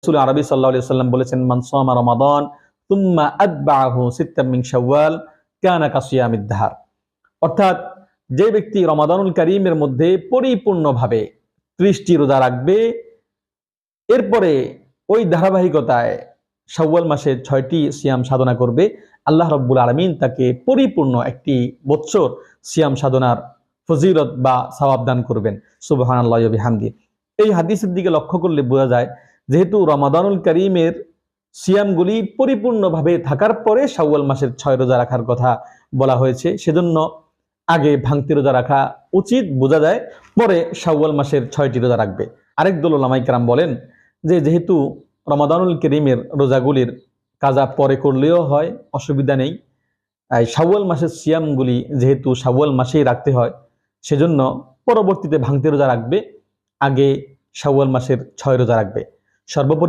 রাসূল আরবি সাল্লাল্লাহু আলাইহি ওয়াসাল্লাম বলেছেন, মান সামা রমাদান সুম্মা আতবাআহু সিত্তাম মিন শাওয়াল কানা কাসিয়ামিদ দাহর। অর্থাৎ যে ব্যক্তি রমাদানুল কারীমের মধ্যে পরিপূর্ণভাবে 30টি রোজা রাখবে, এরপরে ওই ধারাবাহিকতায় শাওয়াল মাসের 6টি সিয়াম সাধনা করবে, আল্লাহ রাব্বুল আলামিন তাকে পরিপূর্ণ একটি বৎসর সিয়াম সাধনার ফজিলত বা সওয়াব দান করবেন। সুবহানাল্লাহি ওয়া বিহামদিহি। এই হাদিসের দিকে লক্ষ্য করলে বোঝা যায়, যেহেতু রমাদানুল কারীমের সিয়ামগুলি পরিপূর্ণভাবে থাকার পরে শাওয়াল মাসের 6 রোজা রাখার কথা বলা হয়েছে, সেজন্য আগে ভাঙতি রোজা রাখা উচিত বোঝা যায়, পরে শাওয়াল মাসের 6টি রোজা রাখবে। আরেক দল উলামায়ে কেরাম বলেন যে যেহেতু রমাদানুল কারীমের রোজাগুলির কাজা পরে করলেও হয়, অসুবিধা নেই। শাওয়াল মাসের সিয়ামগুলি যেহেতু শাওয়াল মাসেই রাখতে হয়, সেজন্য পরবর্তীতে ভাঙতি রোজা রাখবে, আগে শাওয়াল মাসের 6 রোজা রাখবে। সর্বোপরি